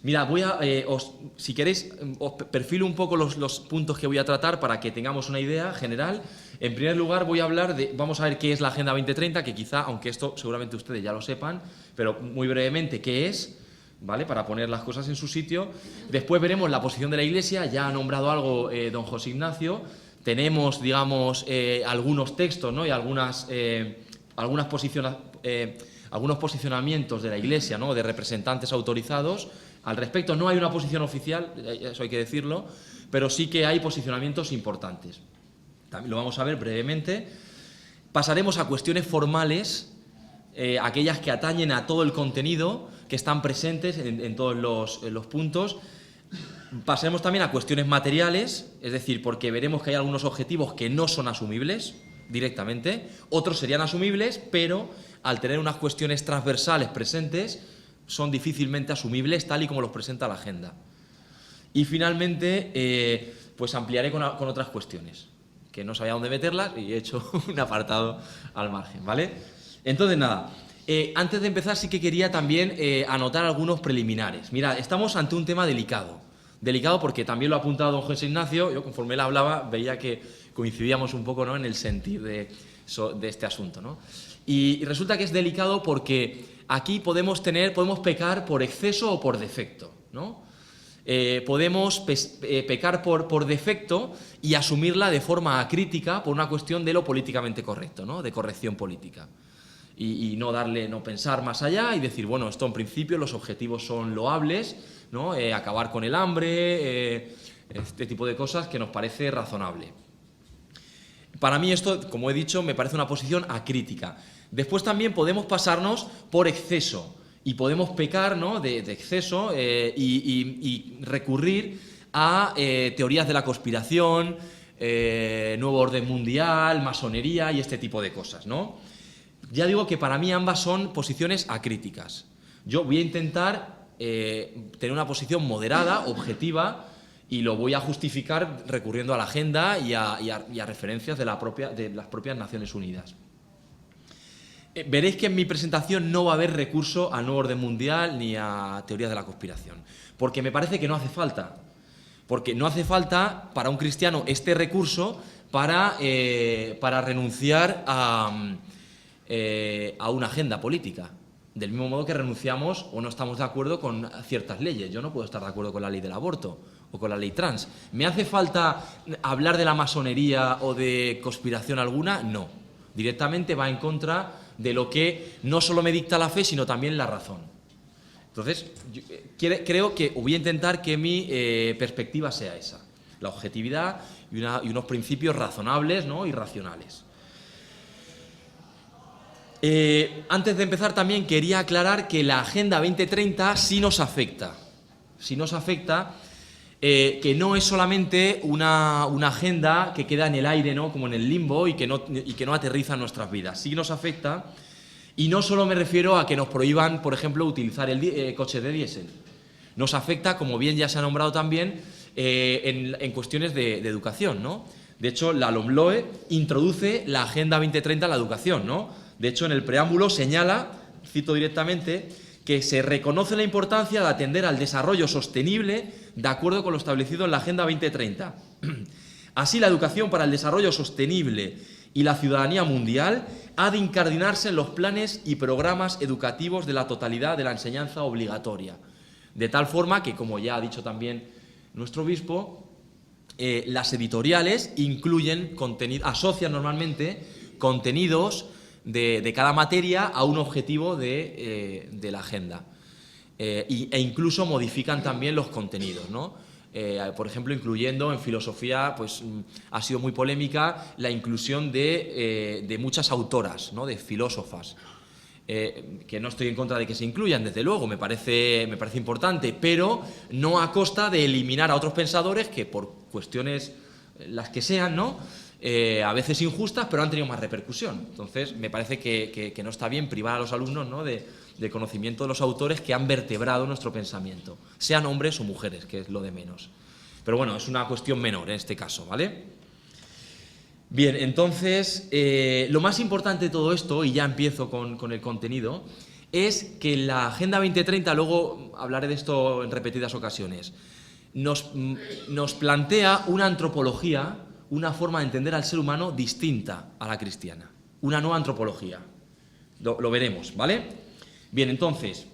Mira, si queréis, os perfilo un poco los puntos que voy a tratar para que tengamos una idea general. En primer lugar, vamos a ver qué es la Agenda 2030, que quizá, aunque esto seguramente ustedes ya lo sepan, pero muy brevemente, ¿qué es? ¿Vale? Para poner las cosas en su sitio. Después veremos la posición de la Iglesia, ya ha nombrado algo don José Ignacio. Tenemos, digamos, algunos textos, ¿no? Y algunos posicionamientos de la Iglesia, ¿no? De representantes autorizados. Al respecto, no hay una posición oficial, eso hay que decirlo, pero sí que hay posicionamientos importantes. También lo vamos a ver brevemente. Pasaremos a cuestiones formales, aquellas que atañen a todo el contenido, que están presentes en todos los puntos. Pasaremos también a cuestiones materiales, es decir, porque veremos que hay algunos objetivos que no son asumibles directamente, otros serían asumibles, pero al tener unas cuestiones transversales presentes, son difícilmente asumibles tal y como los presenta la agenda. Y finalmente, pues ampliaré con otras cuestiones, que no sabía dónde meterlas y he hecho un apartado al margen, ¿vale? Entonces, nada, antes de empezar sí que quería también anotar algunos preliminares. Mirad, estamos ante un tema delicado. Delicado porque también lo ha apuntado don José Ignacio, yo conforme él hablaba veía que coincidíamos un poco, ¿no?, en el sentir de este asunto, ¿no? Y resulta que es delicado porque aquí podemos pecar por exceso o por defecto, ¿no? Podemos pecar por defecto y asumirla de forma acrítica por una cuestión de lo políticamente correcto, ¿no?, de corrección política. Y no pensar más allá y decir, bueno, esto en principio los objetivos son loables, ¿no? Acabar con el hambre, este tipo de cosas que nos parece razonable. Para mí esto, como he dicho, me parece una posición acrítica. Después también podemos pasarnos por exceso y podemos pecar, ¿no?, de exceso y recurrir a teorías de la conspiración, nuevo orden mundial, masonería y este tipo de cosas, ¿no? Ya digo que para mí ambas son posiciones acríticas. Yo voy a intentar tener una posición moderada, objetiva, y lo voy a justificar recurriendo a la agenda y a referencias de las propias Naciones Unidas. Veréis que en mi presentación no va a haber recurso al nuevo orden mundial ni a teorías de la conspiración, porque me parece que no hace falta. Porque no hace falta para un cristiano este recurso para renunciar a una agenda política. Del mismo modo que renunciamos o no estamos de acuerdo con ciertas leyes. Yo no puedo estar de acuerdo con la ley del aborto o con la ley trans. ¿Me hace falta hablar de la masonería o de conspiración alguna? No. Directamente va en contra de lo que no solo me dicta la fe, sino también la razón. Entonces, creo que voy a intentar que mi perspectiva sea esa, la objetividad y unos principios razonables, ¿no?, y racionales. Antes de empezar también quería aclarar que la Agenda 2030 sí nos afecta. Sí nos afecta, que no es solamente una agenda que queda en el aire, ¿no?, como en el limbo y que no aterriza en nuestras vidas. Sí nos afecta, y no solo me refiero a que nos prohíban, por ejemplo, utilizar el coche de diésel. Nos afecta, como bien ya se ha nombrado también, en cuestiones de educación, ¿no? De hecho, la LOMLOE introduce la Agenda 2030 en la educación, ¿no? De hecho, en el preámbulo señala, cito directamente, que se reconoce la importancia de atender al desarrollo sostenible de acuerdo con lo establecido en la Agenda 2030. Así, la educación para el desarrollo sostenible y la ciudadanía mundial ha de incardinarse en los planes y programas educativos de la totalidad de la enseñanza obligatoria. De tal forma que, como ya ha dicho también nuestro obispo, las editoriales asocian normalmente contenidos de cada materia a un objetivo de la agenda e incluso modifican también los contenidos, ¿no? Por ejemplo, incluyendo en filosofía, pues ha sido muy polémica la inclusión de muchas autoras, ¿no?, de filósofas, que no estoy en contra de que se incluyan, desde luego, me parece importante, pero no a costa de eliminar a otros pensadores que por cuestiones las que sean, ¿no?, a veces injustas, pero han tenido más repercusión. Entonces, me parece que no está bien privar a los alumnos, ¿no?, de conocimiento de los autores que han vertebrado nuestro pensamiento, sean hombres o mujeres, que es lo de menos. Pero bueno, es una cuestión menor en este caso, ¿vale? Bien, entonces, lo más importante de todo esto, y ya empiezo con el contenido, es que la Agenda 2030, luego hablaré de esto en repetidas ocasiones, nos plantea una antropología, una forma de entender al ser humano distinta a la cristiana, una nueva antropología. Lo veremos, ¿vale? Bien, entonces,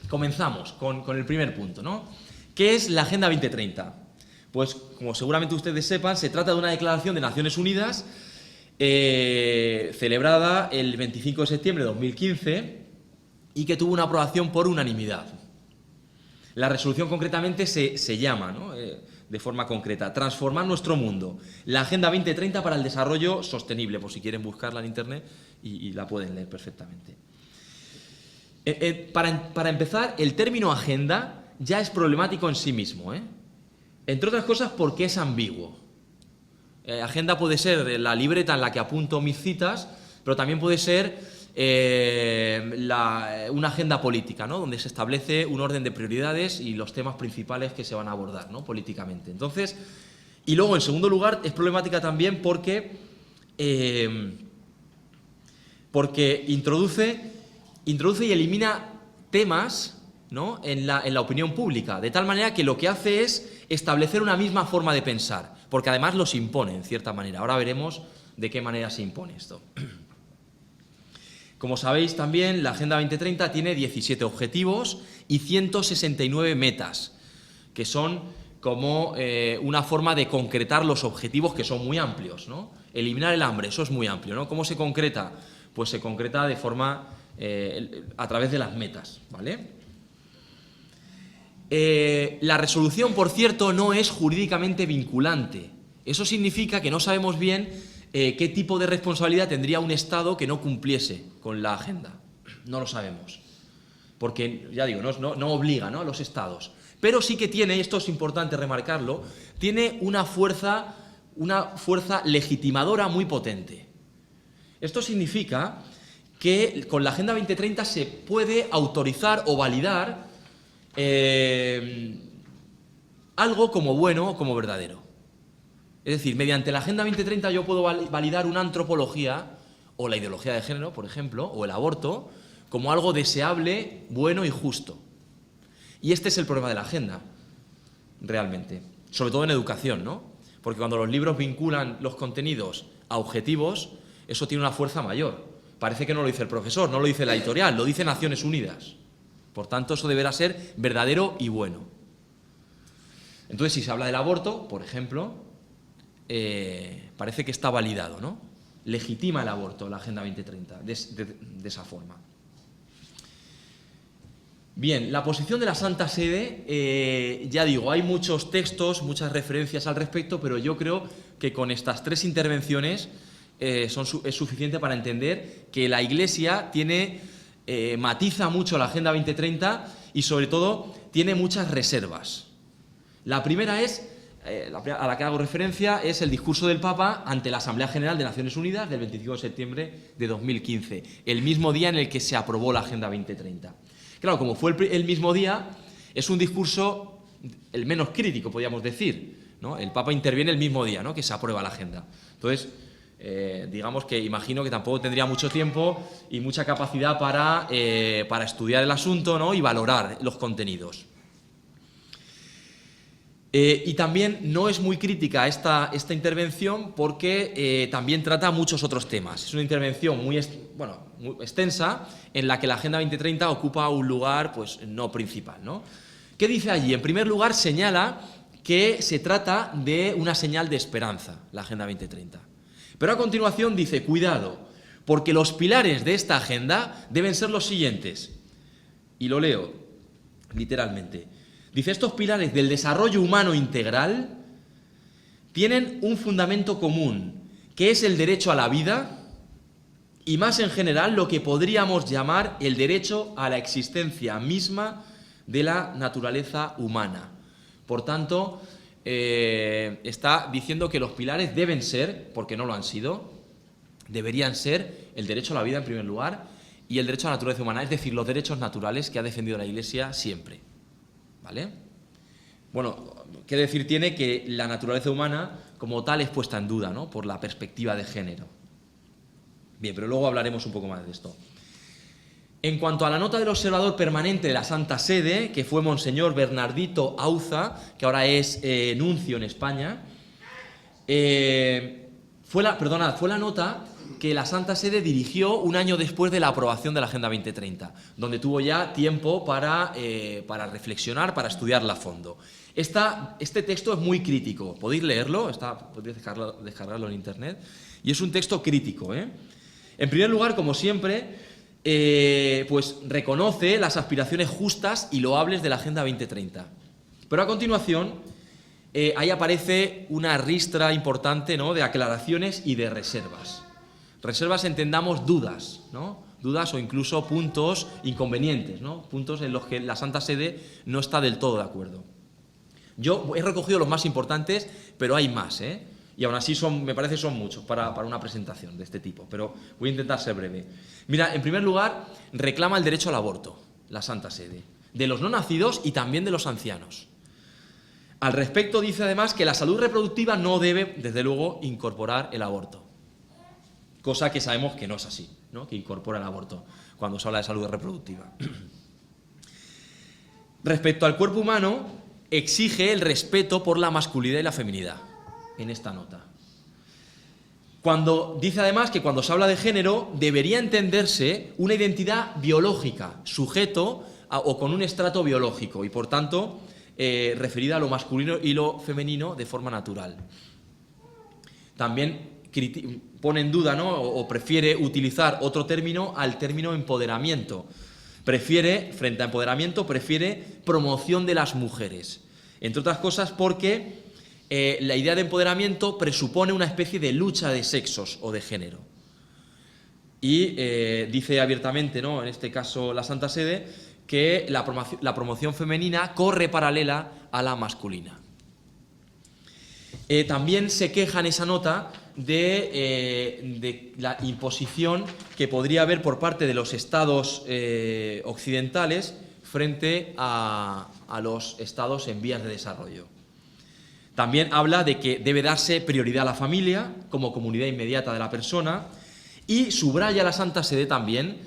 comenzamos con el primer punto, ¿no? ¿Qué es la Agenda 2030? Pues, como seguramente ustedes sepan, se trata de una declaración de Naciones Unidas celebrada el 25 de septiembre de 2015 y que tuvo una aprobación por unanimidad. La resolución concretamente se llama, ¿no? De forma concreta, transformar nuestro mundo, la Agenda 2030 para el desarrollo sostenible, por si quieren buscarla en internet y la pueden leer perfectamente. Para empezar, el término agenda ya es problemático en sí mismo, entre otras cosas porque es ambiguo. Agenda puede ser la libreta en la que apunto mis citas, pero también puede ser una agenda política, ¿no? Donde se establece un orden de prioridades y los temas principales que se van a abordar, ¿no? Políticamente. Entonces, y luego, en segundo lugar, es problemática también porque introduce y elimina temas, ¿no? en la opinión pública, de tal manera que lo que hace es establecer una misma forma de pensar, porque además los impone, en cierta manera. Ahora veremos de qué manera se impone esto. Como sabéis también, la Agenda 2030 tiene 17 objetivos y 169 metas, que son como una forma de concretar los objetivos, que son muy amplios, ¿no? Eliminar el hambre, eso es muy amplio, ¿no? ¿Cómo se concreta? Pues se concreta de forma a través de las metas, ¿vale? La resolución, por cierto, no es jurídicamente vinculante. Eso significa que no sabemos bien qué tipo de responsabilidad tendría un Estado que no cumpliese con la agenda. No lo sabemos. Porque, ya digo, no obliga, ¿no? a los Estados. Pero sí que tiene, y esto es importante remarcarlo, tiene una fuerza legitimadora muy potente. Esto significa que con la Agenda 2030 se puede autorizar o validar algo como bueno o como verdadero. Es decir, mediante la Agenda 2030 yo puedo validar una antropología o la ideología de género, por ejemplo, o el aborto, como algo deseable, bueno y justo. Y este es el problema de la agenda, realmente. Sobre todo en educación, ¿no? Porque cuando los libros vinculan los contenidos a objetivos, eso tiene una fuerza mayor. Parece que no lo dice el profesor, no lo dice la editorial, lo dice Naciones Unidas. Por tanto, eso deberá ser verdadero y bueno. Entonces, si se habla del aborto, por ejemplo, parece que está validado, ¿no? Legitima el aborto la Agenda 2030 de esa forma. Bien, la posición de la Santa Sede, ya digo, hay muchos textos, muchas referencias al respecto, pero yo creo que con estas tres intervenciones es suficiente para entender que la Iglesia matiza mucho la Agenda 2030 y, sobre todo, tiene muchas reservas. La primera a la que hago referencia, es el discurso del Papa ante la Asamblea General de Naciones Unidas del 25 de septiembre de 2015, el mismo día en el que se aprobó la Agenda 2030. Claro, como fue el mismo día, es un discurso el menos crítico, podríamos decir, ¿no? El Papa interviene el mismo día, ¿no? que se aprueba la agenda. Entonces, digamos que imagino que tampoco tendría mucho tiempo y mucha capacidad para estudiar el asunto, ¿no? y valorar los contenidos. Y también no es muy crítica esta intervención porque también trata muchos otros temas. Es una intervención muy extensa en la que la Agenda 2030 ocupa un lugar pues, no principal, ¿no? ¿Qué dice allí? En primer lugar, señala que se trata de una señal de esperanza, la Agenda 2030. Pero a continuación dice, cuidado, porque los pilares de esta agenda deben ser los siguientes. Y lo leo literalmente. Dice, estos pilares del desarrollo humano integral tienen un fundamento común, que es el derecho a la vida y, más en general, lo que podríamos llamar el derecho a la existencia misma de la naturaleza humana. Por tanto, está diciendo que los pilares deben ser, porque no lo han sido, deberían ser el derecho a la vida en primer lugar y el derecho a la naturaleza humana, es decir, los derechos naturales que ha defendido la Iglesia siempre. ¿Vale? Bueno, qué decir tiene que la naturaleza humana como tal es puesta en duda, ¿no? por la perspectiva de género. Bien, pero luego hablaremos un poco más de esto. En cuanto a la nota del observador permanente de la Santa Sede, que fue Monseñor Bernardito Auza, que ahora es nuncio en España, fue la nota que la Santa Sede dirigió un año después de la aprobación de la Agenda 2030, donde tuvo ya tiempo para reflexionar, para estudiarla a fondo. Este texto es muy crítico, podéis leerlo, podéis descargarlo en internet, y es un texto crítico. En primer lugar, como siempre, pues reconoce las aspiraciones justas y loables de la Agenda 2030. Pero a continuación, ahí aparece una ristra importante, ¿no?, de aclaraciones y de reservas. Reservas, entendamos, dudas, ¿no? Dudas o incluso puntos inconvenientes, ¿no? Puntos en los que la Santa Sede no está del todo de acuerdo. Yo he recogido los más importantes, pero hay más, y aún así me parece son muchos para una presentación de este tipo, pero voy a intentar ser breve. Mira, en primer lugar, reclama el derecho al aborto, la Santa Sede, de los no nacidos y también de los ancianos. Al respecto dice además que la salud reproductiva no debe, desde luego, incorporar el aborto. Cosa que sabemos que no es así, ¿no?, que incorpora el aborto cuando se habla de salud reproductiva. Respecto al cuerpo humano, exige el respeto por la masculinidad y la feminidad en esta nota. Dice además que cuando se habla de género debería entenderse una identidad biológica, sujeto o con un estrato biológico y por tanto referida a lo masculino y lo femenino de forma natural. También pone en duda, ¿no?, o prefiere utilizar otro término al término empoderamiento. Frente a empoderamiento, prefiere promoción de las mujeres. Entre otras cosas porque la idea de empoderamiento presupone una especie de lucha de sexos o de género. Y dice abiertamente, ¿no?, en este caso la Santa Sede, que la promoción femenina corre paralela a la masculina. También se queja en esa nota de la imposición que podría haber por parte de los estados occidentales frente a los estados en vías de desarrollo. También habla de que debe darse prioridad a la familia como comunidad inmediata de la persona y subraya la Santa Sede también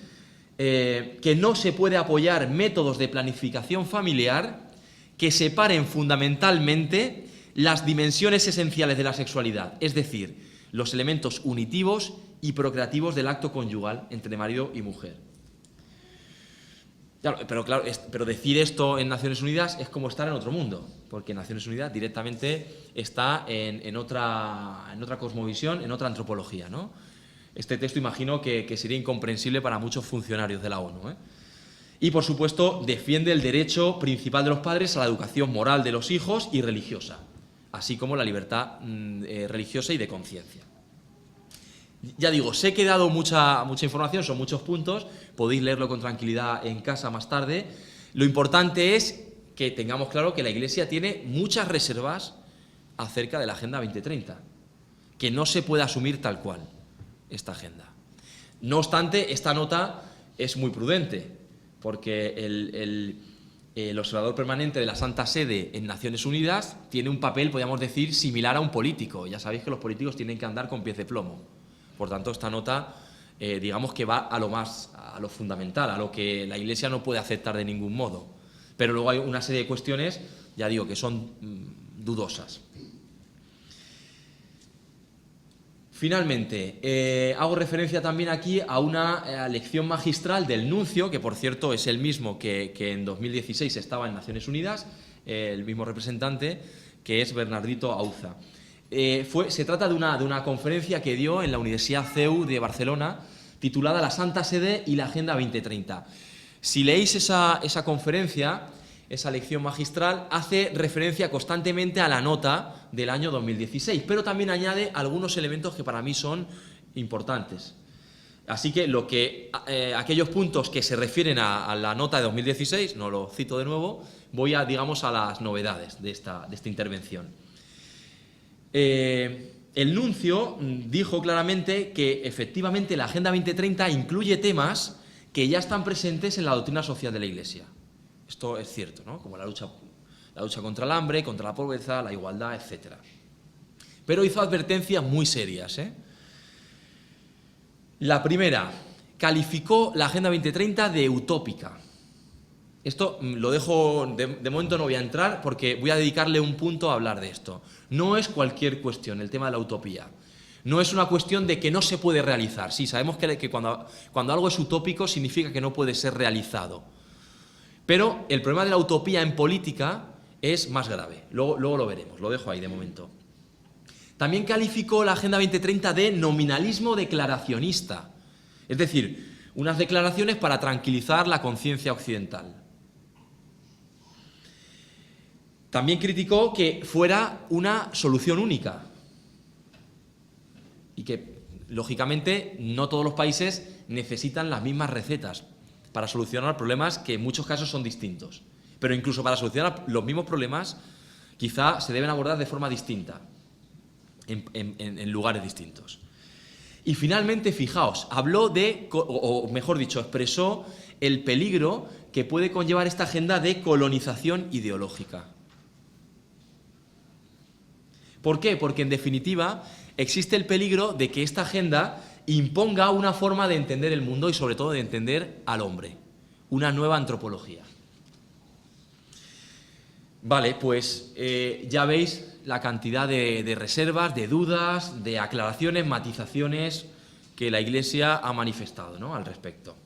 que no se puede apoyar métodos de planificación familiar que separen fundamentalmente las dimensiones esenciales de la sexualidad, es decir, los elementos unitivos y procreativos del acto conyugal entre marido y mujer. Pero decir esto en Naciones Unidas es como estar en otro mundo, porque Naciones Unidas directamente está en otra cosmovisión, en otra antropología, ¿no? Este texto imagino que sería incomprensible para muchos funcionarios de la ONU, Y, por supuesto, defiende el derecho principal de los padres a la educación moral de los hijos y religiosa, así como la libertad religiosa y de conciencia. Ya digo, sé que he dado mucha información, son muchos puntos, podéis leerlo con tranquilidad en casa más tarde. Lo importante es que tengamos claro que la Iglesia tiene muchas reservas acerca de la Agenda 2030, que no se puede asumir tal cual esta agenda. No obstante, esta nota es muy prudente, porque el observador permanente de la Santa Sede en Naciones Unidas tiene un papel, podríamos decir, similar a un político. Ya sabéis que los políticos tienen que andar con pies de plomo. Por tanto, esta nota, digamos que va a lo fundamental, a lo que la Iglesia no puede aceptar de ningún modo. Pero luego hay una serie de cuestiones, ya digo, que son dudosas. Finalmente, hago referencia también aquí a una lección magistral del nuncio, que por cierto es el mismo que en 2016 estaba en Naciones Unidas, el mismo representante, que es Bernardito Auza. Se trata de una conferencia que dio en la Universidad CEU de Barcelona, titulada La Santa Sede y la Agenda 2030. Si leéis esa conferencia, esa lección magistral, hace referencia constantemente a la nota del año 2016, pero también añade algunos elementos que para mí son importantes. Así que aquellos puntos que se refieren a la nota de 2016, no lo cito de nuevo, voy a las novedades de esta intervención. El nuncio dijo claramente que efectivamente la Agenda 2030 incluye temas que ya están presentes en la doctrina social de la Iglesia. Esto es cierto, ¿no?, como la lucha contra el hambre, contra la pobreza, la igualdad, etc. Pero hizo advertencias muy serias, La primera, calificó la Agenda 2030 de utópica. Esto lo dejo, de momento no voy a entrar porque voy a dedicarle un punto a hablar de esto. No es cualquier cuestión el tema de la utopía. No es una cuestión de que no se puede realizar. Sí, sabemos que cuando algo es utópico significa que no puede ser realizado. Pero el problema de la utopía en política es más grave. Luego lo veremos, lo dejo ahí de momento. También calificó la Agenda 2030 de nominalismo declaracionista. Es decir, unas declaraciones para tranquilizar la conciencia occidental. También criticó que fuera una solución única y que, lógicamente, no todos los países necesitan las mismas recetas para solucionar problemas que en muchos casos son distintos. Pero incluso para solucionar los mismos problemas, quizá se deben abordar de forma distinta, en lugares distintos. Y finalmente, fijaos, habló de, o mejor dicho, expresó el peligro que puede conllevar esta agenda de colonización ideológica. ¿Por qué? Porque, en definitiva, existe el peligro de que esta agenda imponga una forma de entender el mundo y, sobre todo, de entender al hombre, una nueva antropología. Vale, pues ya veis la cantidad de reservas, de dudas, de aclaraciones, matizaciones que la Iglesia ha manifestado, ¿no?, al respecto.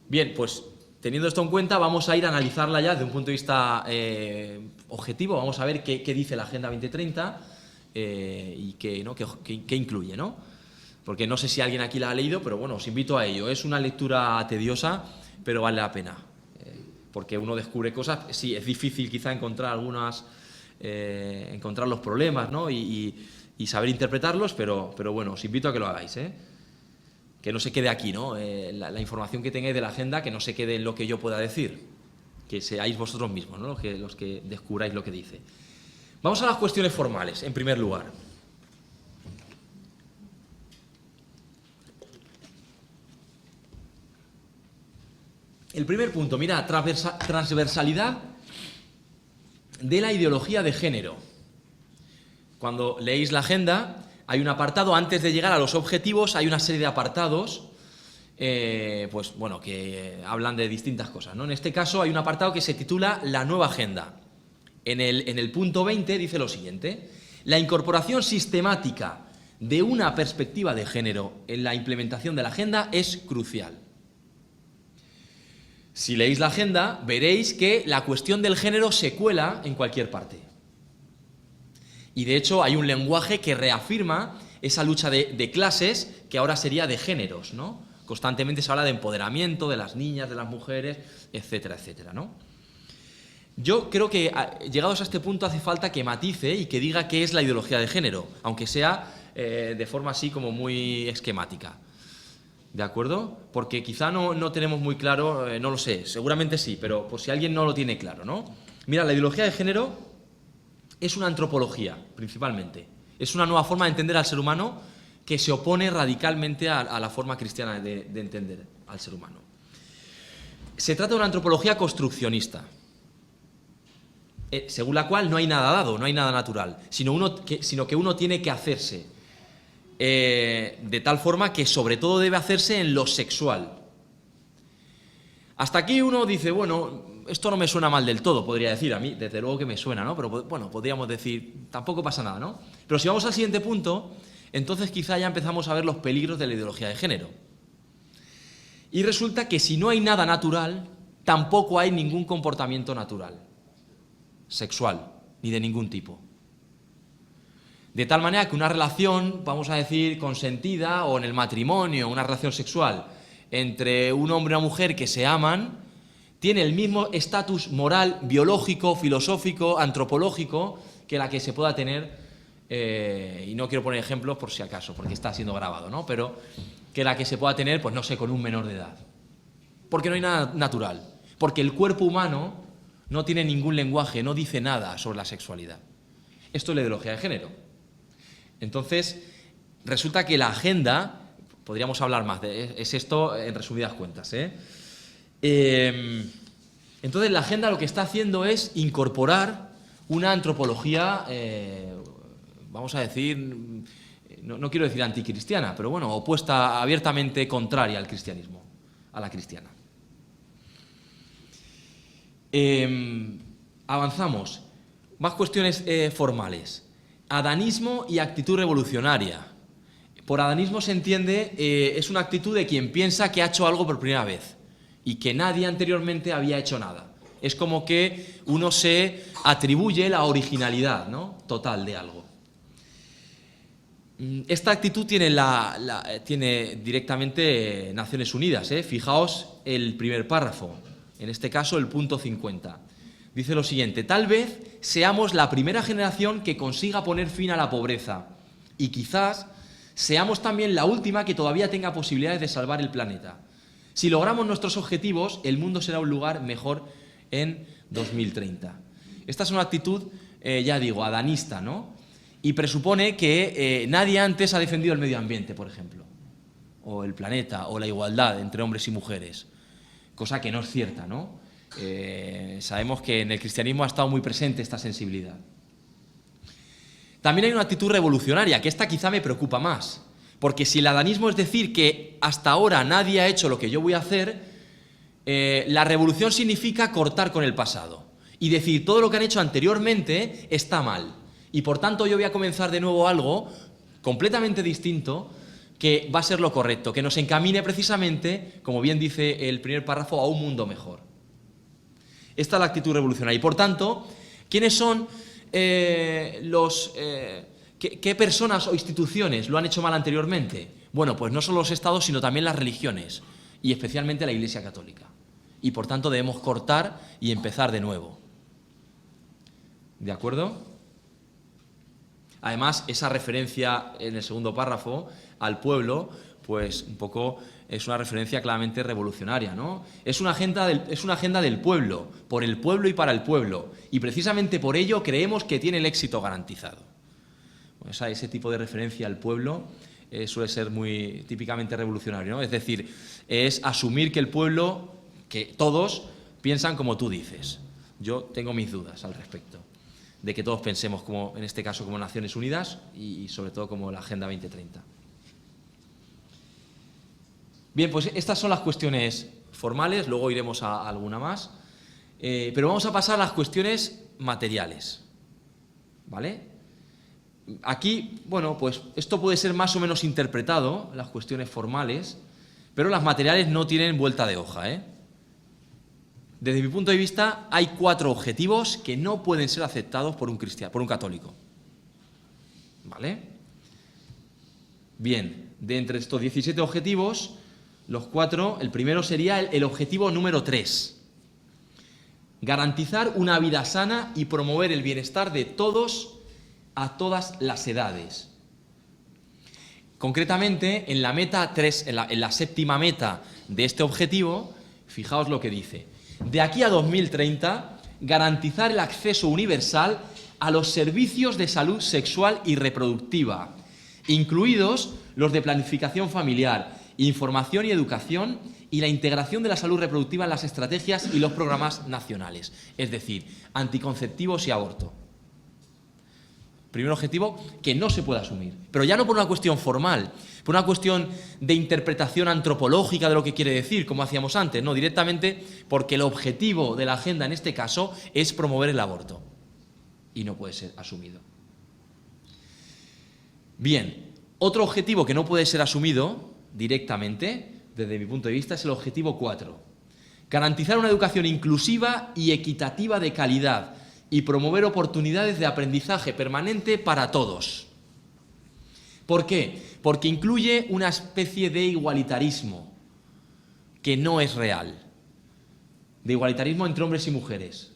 Bien, pues teniendo esto en cuenta, vamos a ir a analizarla ya desde un punto de vista objetivo. Vamos a ver qué dice la Agenda 2030 y qué incluye, ¿no? Porque no sé si alguien aquí la ha leído, pero bueno, os invito a ello. Es una lectura tediosa, pero vale la pena, porque uno descubre cosas. Sí, es difícil quizá encontrar encontrar los problemas, ¿no?, y saber interpretarlos, pero bueno, os invito a que lo hagáis, que no se quede aquí, ¿no?, la información que tengáis de la agenda, que no se quede en lo que yo pueda decir, que seáis vosotros mismos, ¿no?, los que descubráis lo que dice. Vamos a las cuestiones formales, en primer lugar. El primer punto, mira, transversalidad de la ideología de género. Cuando leéis la agenda, hay un apartado, antes de llegar a los objetivos, hay una serie de apartados, pues bueno, que hablan de distintas cosas, ¿no? En este caso hay un apartado que se titula La nueva agenda. En el punto 20 dice lo siguiente: la incorporación sistemática de una perspectiva de género en la implementación de la agenda es crucial. Si leéis la agenda, veréis que la cuestión del género se cuela en cualquier parte. Y de hecho hay un lenguaje que reafirma esa lucha de clases que ahora sería de géneros, ¿no? Constantemente se habla de empoderamiento de las niñas, de las mujeres, etcétera, etcétera, ¿no? Yo creo que, llegados a este punto, hace falta que matice y que diga qué es la ideología de género, aunque sea de forma así como muy esquemática. ¿De acuerdo? Porque quizá no tenemos muy claro, no lo sé, seguramente sí, pero por si alguien no lo tiene claro, ¿no? Mira, la ideología de género es una antropología, principalmente. Es una nueva forma de entender al ser humano que se opone radicalmente a la forma cristiana de entender al ser humano. Se trata de una antropología construccionista, según la cual no hay nada dado, no hay nada natural, sino que uno tiene que hacerse. De tal forma que sobre todo debe hacerse en lo sexual. Hasta aquí uno dice, bueno, esto no me suena mal del todo, podría decir. A mí, desde luego que me suena, ¿no? Pero bueno, podríamos decir, tampoco pasa nada, ¿no? Pero si vamos al siguiente punto, entonces quizá ya empezamos a ver los peligros de la ideología de género. Y resulta que si no hay nada natural, tampoco hay ningún comportamiento natural, sexual, ni de ningún tipo. De tal manera que una relación, vamos a decir, consentida, o en el matrimonio, una relación sexual entre un hombre y una mujer que se aman, tiene el mismo estatus moral, biológico, filosófico, antropológico que la que se pueda tener, y no quiero poner ejemplos por si acaso, porque está siendo grabado, ¿no? Pero que la que se pueda tener, pues no sé, con un menor de edad. Porque no hay nada natural. Porque el cuerpo humano no tiene ningún lenguaje, no dice nada sobre la sexualidad. Esto es la ideología de género. Entonces, resulta que la agenda, podríamos hablar más, es esto en resumidas cuentas, entonces la agenda lo que está haciendo es incorporar una antropología, vamos a decir, no quiero decir anticristiana, pero bueno, opuesta, abiertamente contraria al cristianismo, a la cristiana. Avanzamos. Más cuestiones formales. Adanismo y actitud revolucionaria. Por adanismo se entiende, es una actitud de quien piensa que ha hecho algo por primera vez y que nadie anteriormente había hecho nada. Es como que uno se atribuye la originalidad, ¿no?, total de algo. Esta actitud tiene directamente Naciones Unidas. Fijaos el primer párrafo, en este caso el punto 50. Dice lo siguiente: tal vez seamos la primera generación que consiga poner fin a la pobreza y quizás seamos también la última que todavía tenga posibilidades de salvar el planeta. Si logramos nuestros objetivos, el mundo será un lugar mejor en 2030. Esta es una actitud, ya digo, adanista, ¿no? Y presupone que nadie antes ha defendido el medio ambiente, por ejemplo, o el planeta, o la igualdad entre hombres y mujeres, cosa que no es cierta, ¿no? Sabemos que en el cristianismo ha estado muy presente esta sensibilidad. También hay una actitud revolucionaria, que esta quizá me preocupa más, porque si el adanismo es decir que hasta ahora nadie ha hecho lo que yo voy a hacer, la revolución significa cortar con el pasado y decir todo lo que han hecho anteriormente está mal. Y por tanto yo voy a comenzar de nuevo algo completamente distinto que va a ser lo correcto, que nos encamine precisamente, como bien dice el primer párrafo, a un mundo mejor. Esta es la actitud revolucionaria. Y por tanto, ¿quiénes son qué personas o instituciones lo han hecho mal anteriormente? Bueno, pues no solo los estados, sino también las religiones, y especialmente la Iglesia Católica. Y por tanto debemos cortar y empezar de nuevo. ¿De acuerdo? Además, esa referencia en el segundo párrafo al pueblo, pues un poco es una referencia claramente revolucionaria, ¿no? Es una agenda del pueblo, por el pueblo y para el pueblo, y precisamente por ello creemos que tiene el éxito garantizado. Pues ese tipo de referencia al pueblo suele ser muy típicamente revolucionario, ¿no? Es decir, es asumir que el pueblo, que todos piensan como tú dices. Yo tengo mis dudas al respecto de que todos pensemos, como en este caso, como Naciones Unidas y sobre todo como la Agenda 2030. Bien, pues estas son las cuestiones formales, luego iremos a alguna más, pero vamos a pasar a las cuestiones materiales, ¿vale? Aquí, bueno, pues esto puede ser más o menos interpretado, las cuestiones formales, pero las materiales no tienen vuelta de hoja, ¿eh? Desde mi punto de vista, hay 4 objetivos que no pueden ser aceptados por un cristiano, por un católico. ¿Vale? Bien, de entre estos 17 objetivos, los 4, el primero sería el objetivo número 3. Garantizar una vida sana y promover el bienestar de todos a todas las edades. Concretamente, en la meta 3, en la séptima meta de este objetivo, fijaos lo que dice: de aquí a 2030, garantizar el acceso universal a los servicios de salud sexual y reproductiva, incluidos los de planificación familiar, información y educación, y la integración de la salud reproductiva en las estrategias y los programas nacionales, es decir, anticonceptivos y aborto. Primer objetivo que no se puede asumir, pero ya no por una cuestión formal, por una cuestión de interpretación antropológica de lo que quiere decir, como hacíamos antes, no, directamente porque el objetivo de la agenda en este caso es promover el aborto y no puede ser asumido. Bien, otro objetivo que no puede ser asumido directamente, desde mi punto de vista, es el objetivo 4. Garantizar una educación inclusiva y equitativa de calidad y promover oportunidades de aprendizaje permanente para todos. ¿Por qué? Porque incluye una especie de igualitarismo que no es real, de igualitarismo entre hombres y mujeres.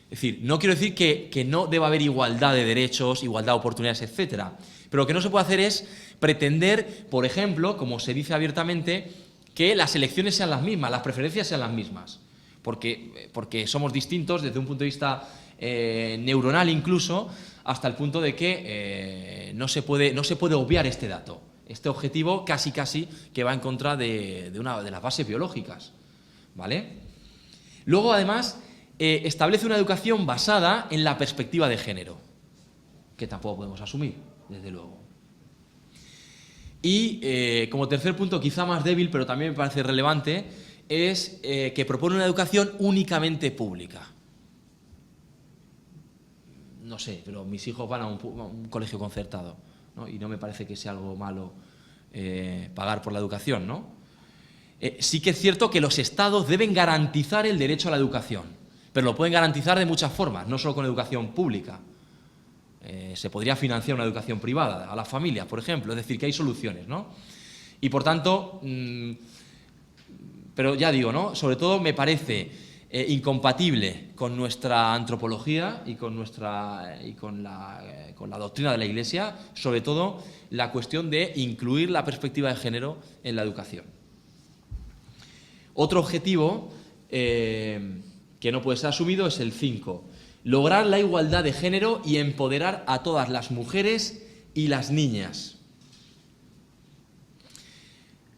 Es decir, no quiero decir que no deba haber igualdad de derechos, igualdad de oportunidades, etcétera, pero lo que no se puede hacer es pretender, por ejemplo, como se dice abiertamente, que las elecciones sean las mismas, las preferencias sean las mismas, porque somos distintos desde un punto de vista neuronal incluso, hasta el punto de que no se puede obviar este dato, este objetivo casi que va en contra de las bases biológicas, ¿vale? Luego, además, establece una educación basada en la perspectiva de género, que tampoco podemos asumir, desde luego. Y como tercer punto, quizá más débil, pero también me parece relevante, es que propone una educación únicamente pública. No sé, pero mis hijos van a un colegio concertado, ¿no? Y no me parece que sea algo malo pagar por la educación, ¿no? Sí que es cierto que los Estados deben garantizar el derecho a la educación, pero lo pueden garantizar de muchas formas, no solo con educación pública. Se podría financiar una educación privada a las familias, por ejemplo, es decir, que hay soluciones, ¿no? Y por tanto, pero ya digo, ¿no? Sobre todo me parece incompatible con nuestra antropología y con la doctrina de la Iglesia, sobre todo la cuestión de incluir la perspectiva de género en la educación. Otro objetivo que no puede ser asumido es el 5. Lograr la igualdad de género y empoderar a todas las mujeres y las niñas.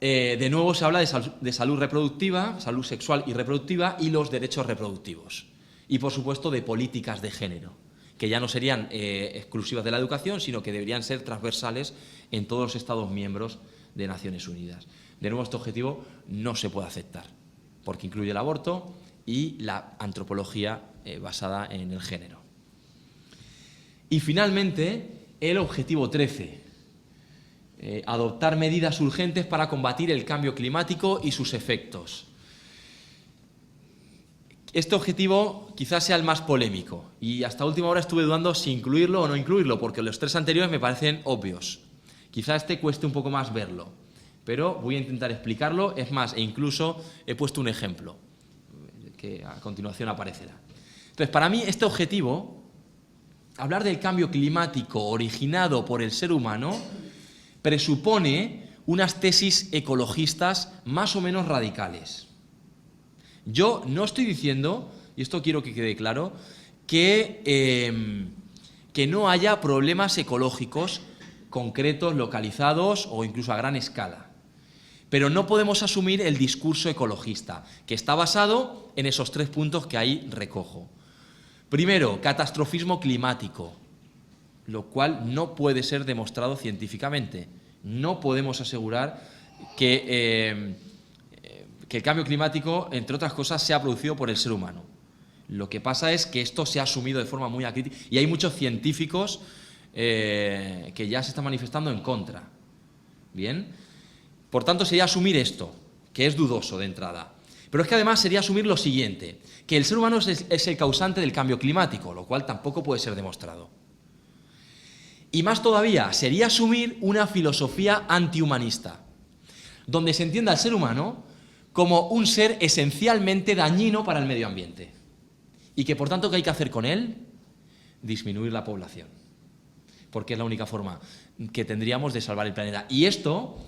De nuevo se habla de salud reproductiva, salud sexual y reproductiva y los derechos reproductivos. Y por supuesto de políticas de género, que ya no serían exclusivas de la educación, sino que deberían ser transversales en todos los Estados miembros de Naciones Unidas. De nuevo, este objetivo no se puede aceptar, porque incluye el aborto y la antropología basada en el género. Y finalmente, el objetivo 13. Adoptar medidas urgentes para combatir el cambio climático y sus efectos. Este objetivo quizás sea el más polémico y hasta última hora estuve dudando si incluirlo o no incluirlo, porque los tres anteriores me parecen obvios. Quizá este cueste un poco más verlo, pero voy a intentar explicarlo. Es más, e incluso he puesto un ejemplo que a continuación aparecerá. Entonces, para mí este objetivo, hablar del cambio climático originado por el ser humano, presupone unas tesis ecologistas más o menos radicales. Yo no estoy diciendo, y esto quiero que quede claro, que no haya problemas ecológicos concretos, localizados o incluso a gran escala. Pero no podemos asumir el discurso ecologista, que está basado en esos 3 puntos que ahí recojo. Primero, catastrofismo climático, lo cual no puede ser demostrado científicamente. No podemos asegurar que el cambio climático, entre otras cosas, sea producido por el ser humano. Lo que pasa es que esto se ha asumido de forma muy acrítica y hay muchos científicos que ya se están manifestando en contra. Bien, por tanto sería asumir esto, que es dudoso de entrada. Pero es que además sería asumir lo siguiente, que el ser humano es el causante del cambio climático, lo cual tampoco puede ser demostrado. Y más todavía, sería asumir una filosofía antihumanista, donde se entienda al ser humano como un ser esencialmente dañino para el medio ambiente. Y que por tanto, ¿qué hay que hacer con él? Disminuir la población. Porque es la única forma que tendríamos de salvar el planeta. Y esto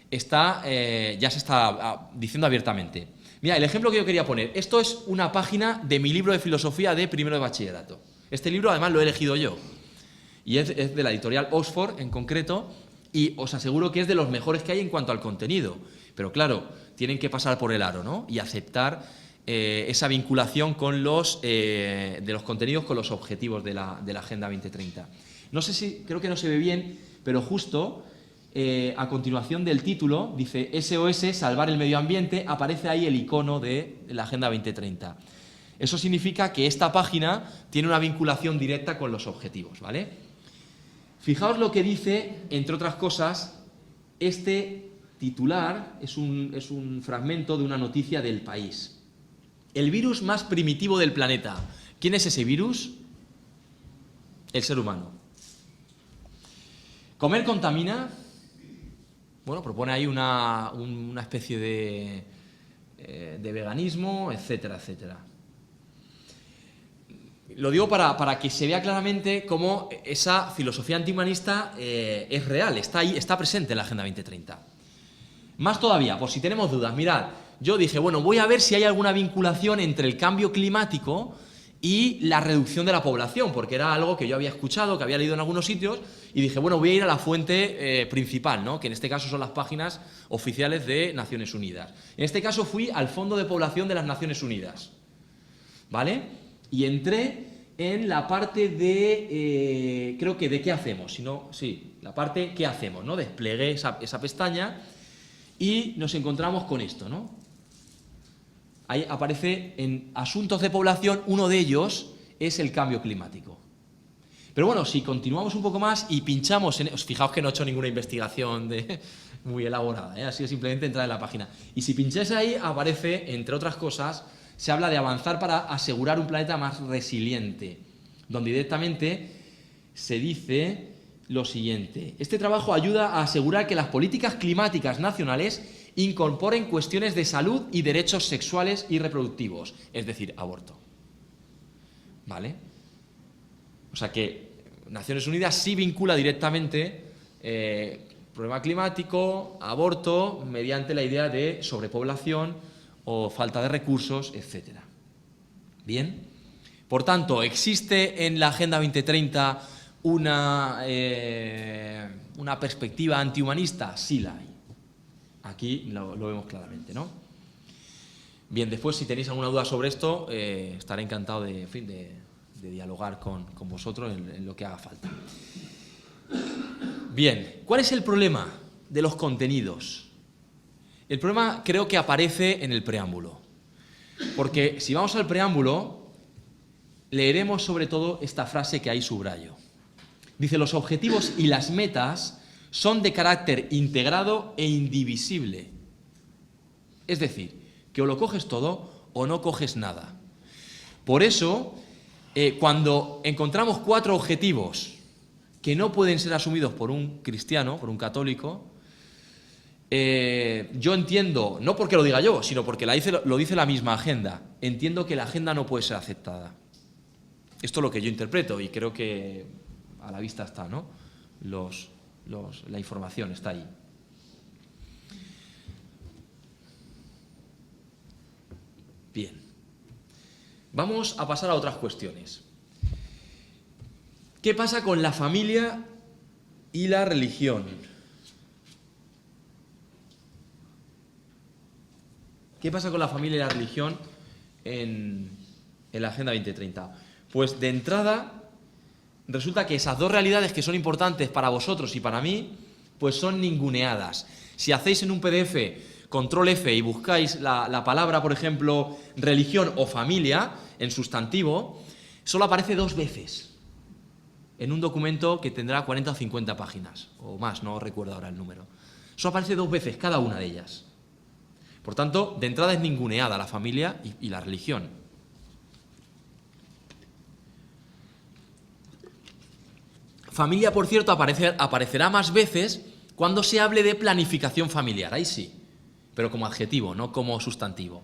ya se está diciendo abiertamente. Mira, el ejemplo que yo quería poner, esto es una página de mi libro de filosofía de primero de bachillerato. Este libro además lo he elegido yo. Y es de la editorial Oxford en concreto, y os aseguro que es de los mejores que hay en cuanto al contenido. Pero claro, tienen que pasar por el aro, ¿no? Y aceptar esa vinculación de los contenidos con los objetivos de la Agenda 2030. No sé si, creo que no se ve bien, pero justo a continuación del título dice SOS, salvar el medio ambiente, aparece ahí el icono de la Agenda 2030. Eso significa que esta página tiene una vinculación directa con los objetivos, ¿vale? Fijaos lo que dice, entre otras cosas, este titular es un fragmento de una noticia del País. El virus más primitivo del planeta. ¿Quién es ese virus? El ser humano. ¿Comer contamina? Bueno, propone ahí una especie de veganismo, etcétera, etcétera. Lo digo para que se vea claramente cómo esa filosofía antihumanista es real, está ahí, está presente en la Agenda 2030. Más todavía, por si tenemos dudas, mirad, yo dije, bueno, voy a ver si hay alguna vinculación entre el cambio climático y la reducción de la población, porque era algo que yo había escuchado, que había leído en algunos sitios, y dije, bueno, voy a ir a la fuente principal, ¿no? Que en este caso son las páginas oficiales de Naciones Unidas. En este caso fui al Fondo de Población de las Naciones Unidas, ¿vale? Y entré en la parte de, creo que de qué hacemos, sino, sí, la parte qué hacemos, ¿no? Desplegué esa pestaña y nos encontramos con esto, ¿no? Ahí aparece en asuntos de población, uno de ellos es el cambio climático. Pero bueno, si continuamos un poco más y pinchamos en... Fijaos que no he hecho ninguna investigación muy elaborada, ¿eh? Ha sido simplemente entrar en la página. Y si pincháis ahí, aparece, entre otras cosas, se habla de avanzar para asegurar un planeta más resiliente, donde directamente se dice lo siguiente. Este trabajo ayuda a asegurar que las políticas climáticas nacionales incorporen cuestiones de salud y derechos sexuales y reproductivos, es decir, aborto. ¿Vale? O sea que Naciones Unidas sí vincula directamente problema climático, aborto, mediante la idea de sobrepoblación o falta de recursos, etc. Bien. Por tanto, ¿existe en la Agenda 2030 una perspectiva antihumanista? Sí la hay. Aquí lo vemos claramente, ¿no? Bien, después, si tenéis alguna duda sobre esto, estaré encantado de dialogar con vosotros en lo que haga falta. Bien, ¿cuál es el problema de los contenidos? El problema creo que aparece en el preámbulo. Porque si vamos al preámbulo, leeremos sobre todo esta frase que ahí subrayo. Dice, los objetivos y las metas son de carácter integrado e indivisible. Es decir, que o lo coges todo o no coges nada. Por eso, cuando encontramos 4 objetivos que no pueden ser asumidos por un cristiano, por un católico, yo entiendo, no porque lo diga yo, sino porque lo dice la misma agenda, entiendo que la agenda no puede ser aceptada. Esto es lo que yo interpreto y creo que a la vista está, ¿no? La información está ahí. Bien. Vamos a pasar a otras cuestiones. ¿Qué pasa con la familia y la religión? ¿Qué pasa con la familia y la religión en la Agenda 2030? Pues de entrada, resulta que esas dos realidades que son importantes para vosotros y para mí, pues son ninguneadas. Si hacéis en un PDF control F y buscáis la palabra, por ejemplo, religión o familia, en sustantivo, solo aparece 2 veces en un documento que tendrá 40 o 50 páginas, o más, no recuerdo ahora el número. Solo aparece 2 veces cada una de ellas. Por tanto, de entrada es ninguneada la familia y la religión. Familia, por cierto, aparecerá más veces cuando se hable de planificación familiar, ahí sí, pero como adjetivo, no como sustantivo.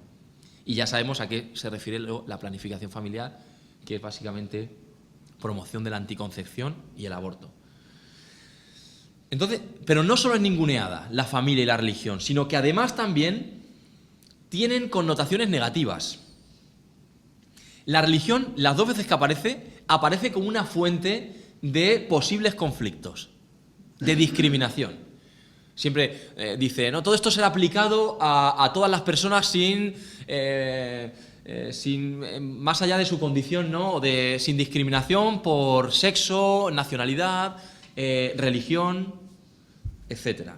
Y ya sabemos a qué se refiere la planificación familiar, que es básicamente promoción de la anticoncepción y el aborto. Entonces, pero no solo es ninguneada la familia y la religión, sino que además también tienen connotaciones negativas. La religión, las 2 veces que aparece como una fuente de posibles conflictos, de discriminación. Siempre dice, no, todo esto será aplicado a todas las personas sin más allá de su condición, ¿no? Sin discriminación por sexo, nacionalidad, religión, etc.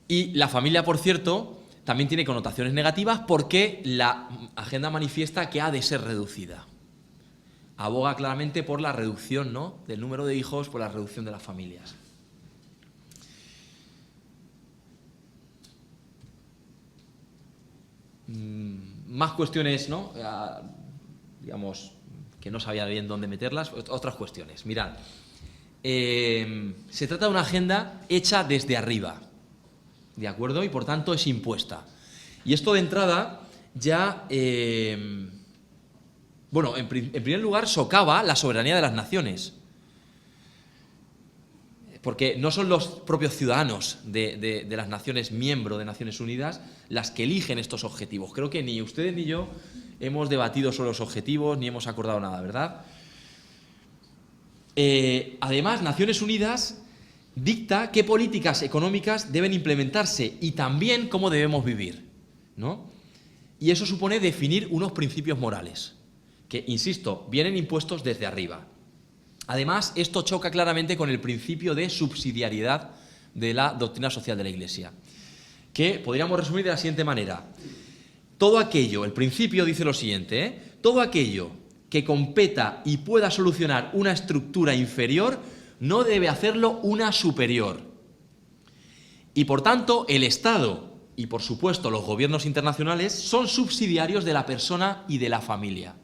Y la familia, por cierto, también tiene connotaciones negativas porque la agenda manifiesta que ha de ser reducida. Aboga claramente por la reducción, ¿no?, del número de hijos, por la reducción de las familias. Más cuestiones, ¿no? Digamos, que no sabía bien dónde meterlas, otras cuestiones. Mirad, se trata de una agenda hecha desde arriba, ¿de acuerdo? Y por tanto es impuesta. Y esto de entrada ya, bueno, en primer lugar socava la soberanía de las naciones. Porque no son los propios ciudadanos de las naciones miembro de Naciones Unidas las que eligen estos objetivos. Creo que ni ustedes ni yo hemos debatido sobre los objetivos ni hemos acordado nada, ¿verdad? Además, Naciones Unidas dicta qué políticas económicas deben implementarse y también cómo debemos vivir, ¿no? Y eso supone definir unos principios morales que, insisto, vienen impuestos desde arriba. Además, esto choca claramente con el principio de subsidiariedad de la doctrina social de la Iglesia, que podríamos resumir de la siguiente manera. Todo aquello, el principio dice lo siguiente, todo aquello que competa y pueda solucionar una estructura inferior no debe hacerlo una superior. Y por tanto, el Estado y por supuesto los gobiernos internacionales son subsidiarios de la persona y de la familia.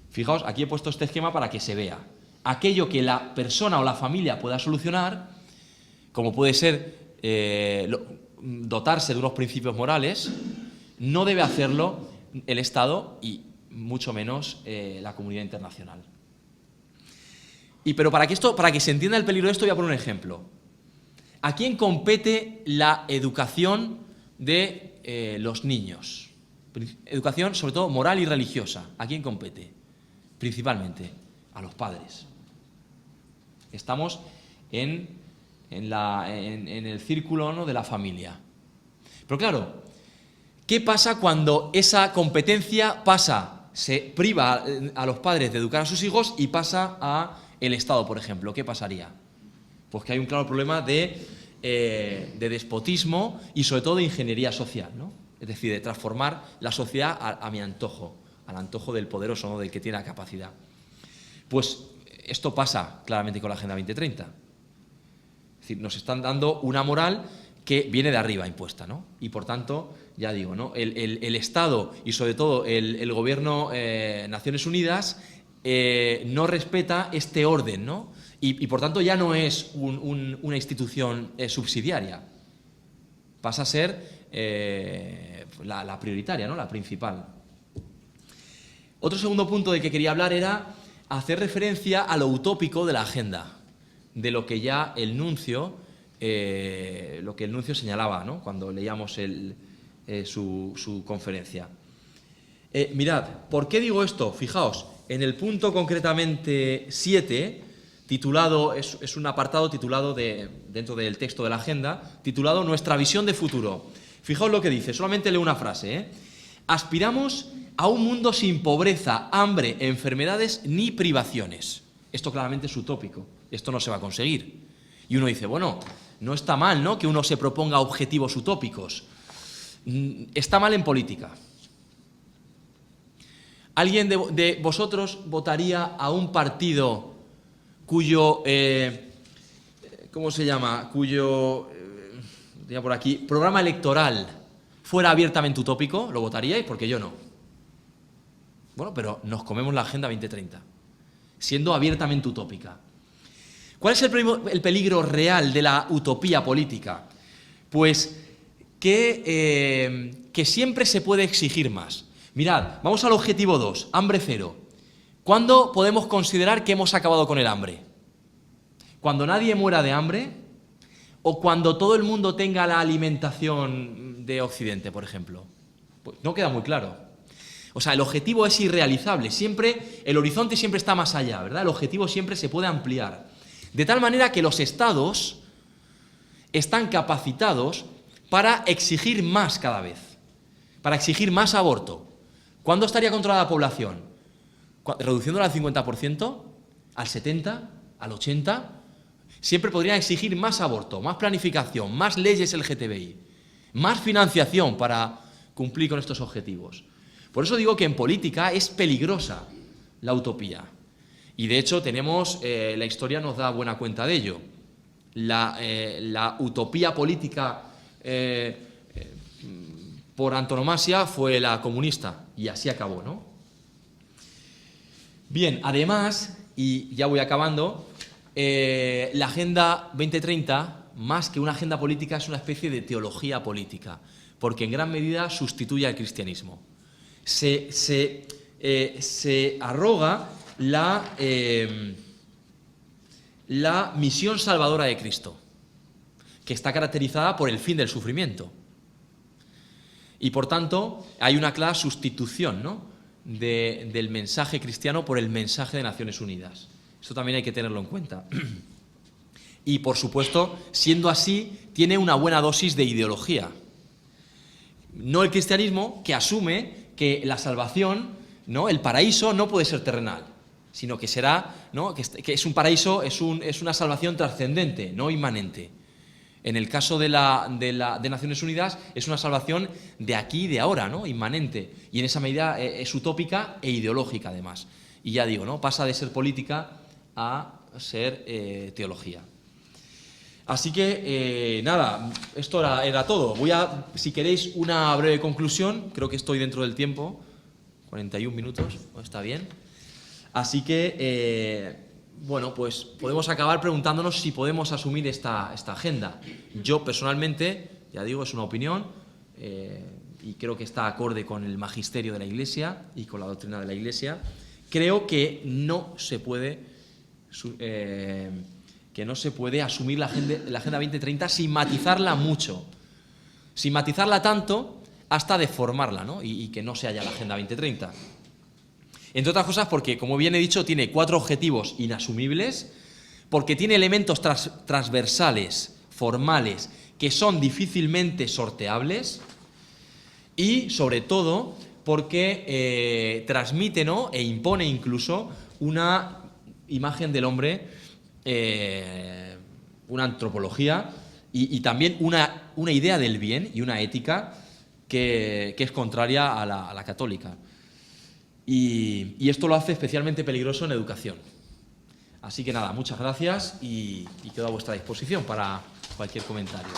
Fijaos, aquí he puesto este esquema para que se vea. Aquello que la persona o la familia pueda solucionar, como puede ser dotarse de unos principios morales, no debe hacerlo el Estado y mucho menos la comunidad internacional. Pero para que se entienda el peligro de esto, voy a poner un ejemplo. ¿A quién compete la educación de los niños? Educación, sobre todo, moral y religiosa. ¿A quién compete? Principalmente a los padres. Estamos en el círculo, ¿no?, de la familia. Pero claro, ¿qué pasa cuando esa competencia se priva a los padres de educar a sus hijos y pasa al Estado, por ejemplo? ¿Qué pasaría? Pues que hay un claro problema de despotismo y sobre todo de ingeniería social, ¿no? Es decir, de transformar la sociedad a mi antojo, al antojo del poderoso, ¿no?, del que tiene la capacidad. Pues esto pasa claramente con la Agenda 2030. Es decir, nos están dando una moral que viene de arriba impuesta, ¿no? Y por tanto, ya digo, ¿no?, el Estado y sobre todo el gobierno Naciones Unidas no respeta este orden, ¿no? Y por tanto ya no es una institución subsidiaria. Pasa a ser la prioritaria, ¿no?, la principal. Otro segundo punto del que quería hablar era hacer referencia a lo utópico de la agenda, de lo que ya el nuncio señalaba, ¿no?, cuando leíamos su conferencia. Mirad, ¿por qué digo esto? Fijaos, en el punto concretamente 7, titulado, es un apartado titulado dentro del texto de la agenda, titulado Nuestra visión de futuro. Fijaos lo que dice, solamente leo una frase, Aspiramos a un mundo sin pobreza, hambre, enfermedades ni privaciones. Esto claramente es utópico, esto no se va a conseguir. Y uno dice, bueno, no está mal, ¿no?, que uno se proponga objetivos utópicos. Está mal en política. ¿Alguien de vosotros votaría a un partido cuyo, ¿cómo se llama?, cuyo, tenía por aquí, programa electoral fuera abiertamente utópico? ¿Lo votaríais? Porque yo no. Bueno, pero nos comemos la Agenda 2030, siendo abiertamente utópica. ¿Cuál es el peligro real de la utopía política? Pues que siempre se puede exigir más. Mirad, vamos al objetivo 2, hambre cero. ¿Cuándo podemos considerar que hemos acabado con el hambre? ¿Cuando nadie muera de hambre? ¿O cuando todo el mundo tenga la alimentación de Occidente, por ejemplo? Pues no queda muy claro. O sea, el objetivo es irrealizable. Siempre, el horizonte siempre está más allá, ¿verdad? El objetivo siempre se puede ampliar. De tal manera que los estados están capacitados para exigir más cada vez, para exigir más aborto. ¿Cuándo estaría controlada la población? ¿Reduciéndola al 50%? ¿Al 70%? ¿Al 80%? Siempre podrían exigir más aborto, más planificación, más leyes LGTBI, más financiación para cumplir con estos objetivos. Por eso digo que en política es peligrosa la utopía. Y de hecho tenemos, la historia nos da buena cuenta de ello. La utopía política por antonomasia fue la comunista y así acabó, ¿no? Bien, además, y ya voy acabando, la Agenda 2030, más que una agenda política, es una especie de teología política, porque en gran medida sustituye al cristianismo. Se arroga la misión salvadora de Cristo, que está caracterizada por el fin del sufrimiento. Y por tanto, hay una clara sustitución, ¿no?, del mensaje cristiano por el mensaje de Naciones Unidas. Esto también hay que tenerlo en cuenta. Y, por supuesto, siendo así, tiene una buena dosis de ideología. No el cristianismo, que asume que la salvación ¿no? El paraíso no puede ser terrenal, sino que será, ¿no? que es un paraíso, es una salvación trascendente, no inmanente. En el caso de Naciones Unidas es una salvación de aquí y de ahora, ¿no? Inmanente. Y en esa medida es utópica e ideológica, además. Y ya digo, ¿no? Pasa de ser política a ser teología. Así que, nada, esto era todo. Voy a, si queréis, una breve conclusión. Creo que estoy dentro del tiempo. 41 minutos, está bien. Así que, bueno, pues podemos acabar preguntándonos si podemos asumir esta agenda. Yo, personalmente, ya digo, es una opinión y creo que está acorde con el magisterio de la Iglesia y con la doctrina de la Iglesia. Creo que no se puede asumir la Agenda 2030 sin matizarla mucho, sin matizarla tanto hasta deformarla, ¿no? y que no sea ya la Agenda 2030. Entre otras cosas porque, como bien he dicho, tiene 4 objetivos inasumibles, porque tiene elementos transversales, formales, que son difícilmente sorteables y, sobre todo, porque transmite, ¿no? e impone incluso una imagen del hombre, una antropología y también una idea del bien y una ética que es contraria a la católica. Y esto lo hace especialmente peligroso en educación. Así que nada, muchas gracias y quedo a vuestra disposición para cualquier comentario.